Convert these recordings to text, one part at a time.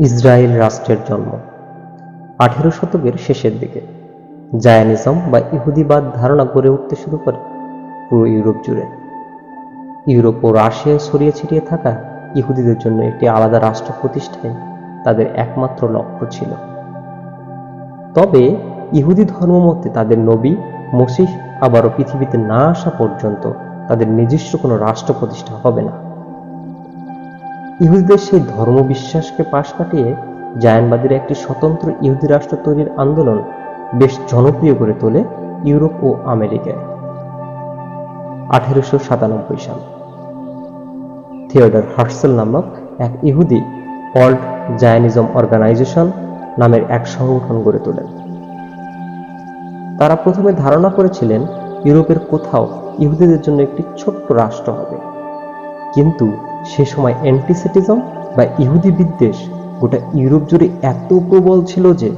Israel রাষ্ট্রের জন্ম 18 শতকের শেষের দিকে জায়নিজম বা ইহুদিবাদ ধারণা গড়ে উঠতে শুরু করে পুরো ইউরোপ জুড়ে। ইউরোপ ও রাশিয়ায় ছড়িয়ে ছিটিয়ে থাকা ইহুদিদের জন্য একটি আলাদা রাষ্ট্র প্রতিষ্ঠাই তাদের একমাত্র লক্ষ্য ছিল। তবে ইহুদি ধর্ম মতে তাদের নবী মসিহ আবারও পৃথিবীতে না আসা পর্যন্ত তাদের নিজস্ব কোনো রাষ্ট্র প্রতিষ্ঠা হবে না। ইহুদিদের সেই ধর্ম বিশ্বাসকে পাশ কাটিয়ে জায়নবাদীরা একটি স্বতন্ত্র ইহুদি রাষ্ট্র তৈরির আন্দোলন বেশ জনপ্রিয় করে তোলে ইউরোপ ও আমেরিকায়। 1897 সাল থিওডর হার্সেল নামক এক ইহুদি ওয়ার্ল্ড জায়নিজম অর্গানাইজেশন নামের এক সংগঠন গড়ে তোলেন। তারা প্রথমে ধারণা করেছিলেন ইউরোপের কোথাও ইহুদিদের জন্য একটি ছোট্ট রাষ্ট্র হবে, কিন্তু সে সময় অ্যান্টিসেমিটিজম বা ইহুদি বিদ্বেষ গোটা ইউরোপ জুড়ে এত প্রবল ছিল যে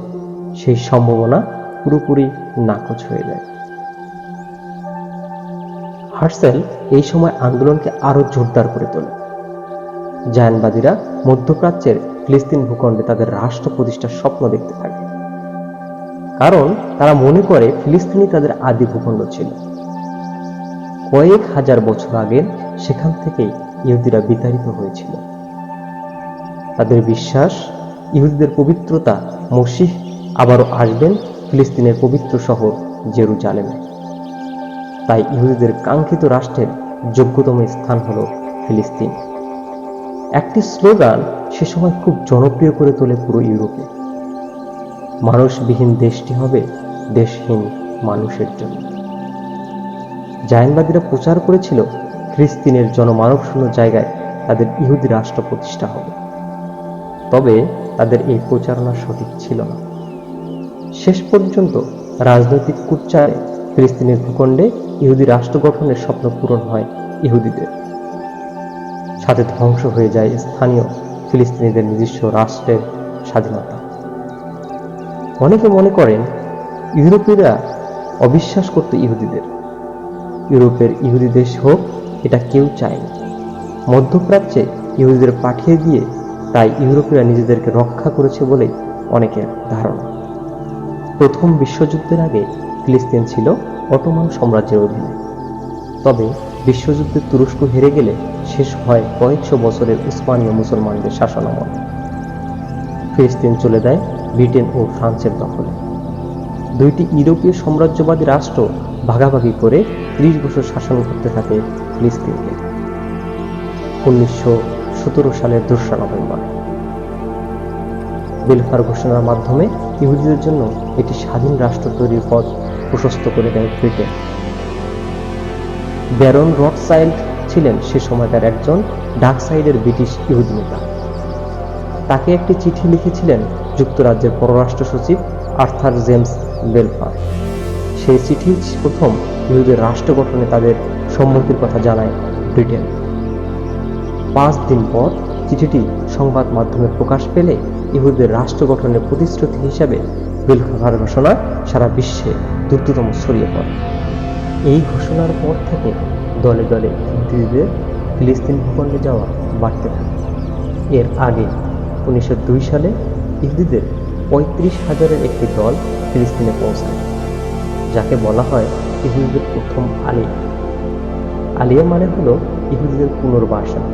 সেই সম্ভাবনা পুরোপুরি নাকচ হয়ে যায়। হার্সেল এই সময় আন্দোলনকে আরো জোরদার করে তোলে। জায়নবাদীরা মধ্যপ্রাচ্যের ফিলিস্তিন ভূখণ্ডে তাদের রাষ্ট্র প্রতিষ্ঠার স্বপ্ন দেখতে থাকে, কারণ তারা মনে করে ফিলিস্তিনই তাদের আদি ভূখণ্ড ছিল। কয়েক হাজার বছর আগে সেখান থেকেই ইহুদিরা বিতাড়িত হয়েছিল। তাদের বিশ্বাস ইহুদিদের পবিত্রতা মসিহ আবারও আসবেন ফিলিস্তিনের পবিত্র শহর জেরুজালেমে। তাই ইহুদিদের কাঙ্ক্ষিত রাষ্ট্রের যোগ্যতম স্থান হল ফিলিস্তিন। একটি স্লোগান সে সময় খুব জনপ্রিয় করে তোলে পুরো ইউরোপে, মানুষবিহীন দেশটি হবে দেশহীন মানুষের জন্য। জায়নবাদীরা প্রচার করেছিল ফিলিস্তিনের জনমানবশূন্য জায়গায় তাদের ইহুদি রাষ্ট্র প্রতিষ্ঠা হবে। তবে তাদের এই প্রচারণা সঠিক ছিল না। শেষ পর্যন্ত রাজনৈতিক কুচ্চারে ফিলিস্তিনের ভূখণ্ডে ইহুদি রাষ্ট্র গঠনের স্বপ্ন পূরণ হয় ইহুদিদের, সাথে ধ্বংস হয়ে যায় স্থানীয় ফিলিস্তিনিদের নিজস্ব রাষ্ট্রের স্বাধীনতা। অনেকে মনে করেন ইউরোপীয়রা অবিশ্বাস করত ইহুদিদের। ইউরোপের ইহুদি দেশ হোক এটা কেউ চায়নি। মধ্যপ্রাচ্যে ইহুদিদের পাঠিয়ে দিয়ে তাই ইউরোপীয়রা নিজেদেরকে রক্ষা করেছে বলেই অনেকের ধারণা। প্রথম বিশ্বযুদ্ধের আগে ফিলিস্তিন ছিল অটোমান সাম্রাজ্যের অধীনে। তবে বিশ্বযুদ্ধে তুরস্ক হেরে গেলে শেষ হয় কয়েকশো বছরের উসমানীয় মুসলমানদের শাসনামল। ফিলিস্তিন চলে যায় ব্রিটেন ও ফ্রান্সের দখলে। দুইটি ইউরোপীয় সাম্রাজ্যবাদী রাষ্ট্র ভাগাভাগি করে 30 বছর শাসন করতে থাকে ফিলিস্তিনকে। 1917 সালের 2 নভেম্বর বেলফার ঘোষণার মাধ্যমে ইহুদিদের জন্য একটি স্বাধীন রাষ্ট্র তৈরির পথ প্রশস্ত করে দেয় ব্রিটেন। ব্যারন রথচাইল্ড ছিলেন সে সময়কার একজন ডার্ক সাইডের ব্রিটিশ ইহুদি নেতা। তাকে একটি চিঠি লিখেছিলেন যুক্তরাজ্যের পররাষ্ট্র সচিব আর্থার জেমস বেলফার। সেই চিঠি প্রথম ইহুদিদের রাষ্ট্র গঠনে তাদের সম্মতির কথা জানায় ব্রিটেন। 5 দিন পর চিঠিটি সংবাদ মাধ্যমে প্রকাশ পেলে ইহুদিদের রাষ্ট্র গঠনের প্রতিশ্রুতি হিসাবে বেলফার ঘোষণা সারা বিশ্বে দ্রুততম ছড়িয়ে পড়ে। এই ঘোষণার পর থেকে দলে দলে ইহুদিদের ফিলিস্তিন ভূখণ্ডে যাওয়া বাড়তে থাকে। এর আগে 1902 সালে ইহুদিদের 35,000-এর একটি দল ফিলিস্তিনে পৌঁছায়, যাকে বলা হয় ইহুদিদের প্রথম আলিয়া। আলিয়া মানে হলো ইহুদিদের পুনর্বাসন।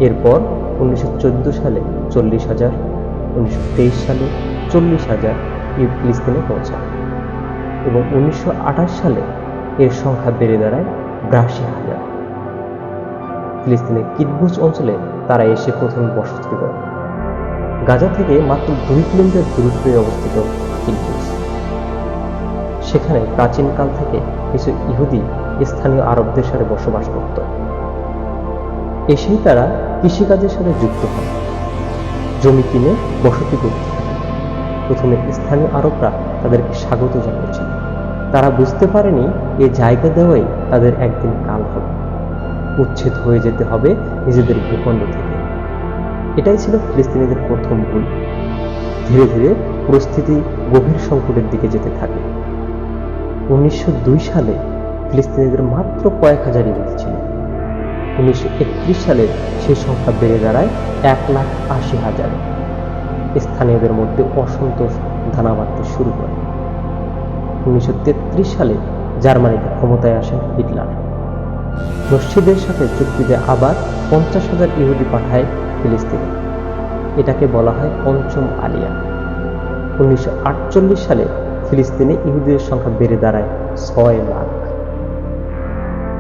এরপর 1914 সালে 40,000, 1923 সালে 40,000 ফিলিস্তিনে পৌঁছায় এবং 1928 সালে এর সংখ্যা বেড়ে দাঁড়ায় 82,000। ফিলিস্তিনের কিবুৎজ অঞ্চলে তারা এসে প্রথমে বসতি করে। গাজা থেকে মাত্র 2 কিলোমিটার দূরত্বে অবস্থিত কিবুৎজ। সেখানে প্রাচীনকাল থেকে কিছু ইহুদি স্থানীয় আরবদের সাথে বসবাস করত। এসেই তারা কৃষিকাজের সাথে যুক্ত হয়, জমি কিনে বসতি করতে থাকে। প্রথমে স্থানীয় আরবরা তাদেরকে স্বাগত জানিয়েছিল। তারা বুঝতে পারেনি এই জায়গা দেওয়াই তাদের একদিন কাল হবে, উচ্ছেদ হয়ে যেতে হবে নিজেদের ভূখণ্ড থেকে। এটাই ছিল ফিলিস্তিনিদের প্রথম ভুল। ধীরে ধীরে পরিস্থিতি গভীর সংকটের দিকে যেতে থাকে। 1902 সালে ফিলিস্তিনিদের মাত্র কয়েক হাজার ইহুদি ছিল। 1931 সালে সেই সংখ্যা বেড়ে দাঁড়ায় 1,80,000। স্থানীয়দের মধ্যে অসন্তোষ দানা বাঁধতে শুরু করে। 1933 সালে জার্মানিতে ক্ষমতায় আসেন হিটলার। মসজিদের সাথে চুক্তিতে আবার 50,000 ইহুদি পাঠায় ফিলিস্তিনে। এটাকে বলা হয় পঞ্চম আলিয়া। 1948 সালে ফিলিস্তিনে ইহুদিদের সংখ্যা বেড়ে দাঁড়ায় 6 লাখ।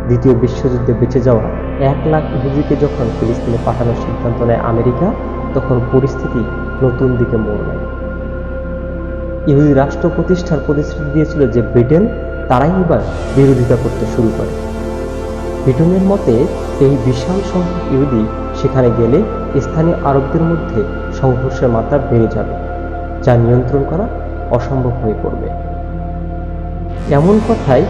দ্বিতীয় বিশ্বযুদ্ধে বেঁচে যাওয়া 1 লাখ ইহুদিকে যখন ফিলিস্তিনে পাঠানোর সিদ্ধান্ত নেয় আমেরিকা, তখন পরিস্থিতি নতুন দিকে মোড় নেয়। ইহুদি রাষ্ট্র প্রতিষ্ঠার প্রতিশ্রুতি দিয়েছিল যে ব্রিটেন তারাই এবার বিরোধিতা করতে শুরু করে। ব্রিটেনের মতে এই বিশাল সংখ্যক ইহুদি সেখানে গেলে স্থানীয় আরবদের মধ্যে সংঘর্ষের মাত্রা বেড়ে যাবে, যা নিয়ন্ত্রণ করা অসম্ভব হয়ে পড়বে। এমন কথায়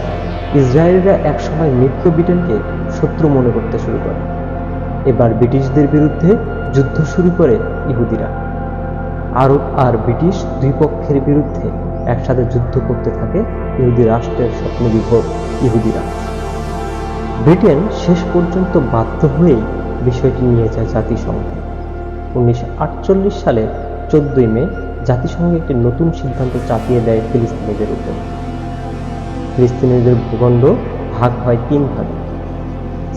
ইসরায়েলিরা একসময় মিত্র ব্রিটেনকে শত্রু মনে করতে শুরু করে। এবার ব্রিটিশদের বিরুদ্ধে যুদ্ধ শুরু করে ইহুদিরা। আরব আর ব্রিটিশ দুই পক্ষের বিরুদ্ধে একসাথে যুদ্ধ করতে থাকে ইহুদি রাষ্ট্রের স্বপ্নবিভোর ইহুদিরা। ব্রিটেন শেষ পর্যন্ত বাধ্য হয়েই বিষয়টি নিয়ে যায় জাতিসংঘে। 1948 সালের 14 মে জাতিসংঘ একটি নতুন সিদ্ধান্ত চাপিয়ে দেয় ফিলিস্তিনিদের উপর। ফিলিস্তিনিদের ভূখণ্ড ভাগ হয় 3 ভাগে।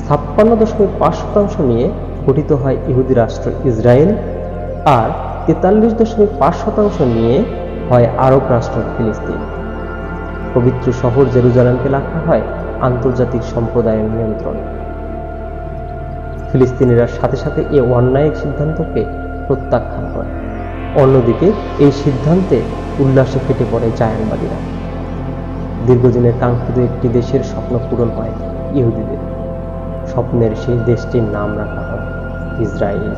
56.5% নিয়ে গঠিত হয় ইহুদি রাষ্ট্র ইসরায়েল, আর 43.5% নিয়ে হয় আরব রাষ্ট্র ফিলিস্তিন। পবিত্র শহর জেরুজালেমকে রাখা হয় আন্তর্জাতিক সম্প্রদায়ের নিয়ন্ত্রণে। ফিলিস্তিনিরা সাথে সাথে এই অন্যায়িক সিদ্ধান্তকে প্রত্যাখ্যান করে। অন্যদিকে এই সিদ্ধান্তে উল্লাসে ফেটে পড়ে জায়নবাদীরা। দীর্ঘদিনের কাঙ্ক্ষিত একটি দেশের স্বপ্ন পূরণ হয় ইহুদিদের। স্বপ্নের সেই দেশটির নাম রাখা হয় ইসরায়েল।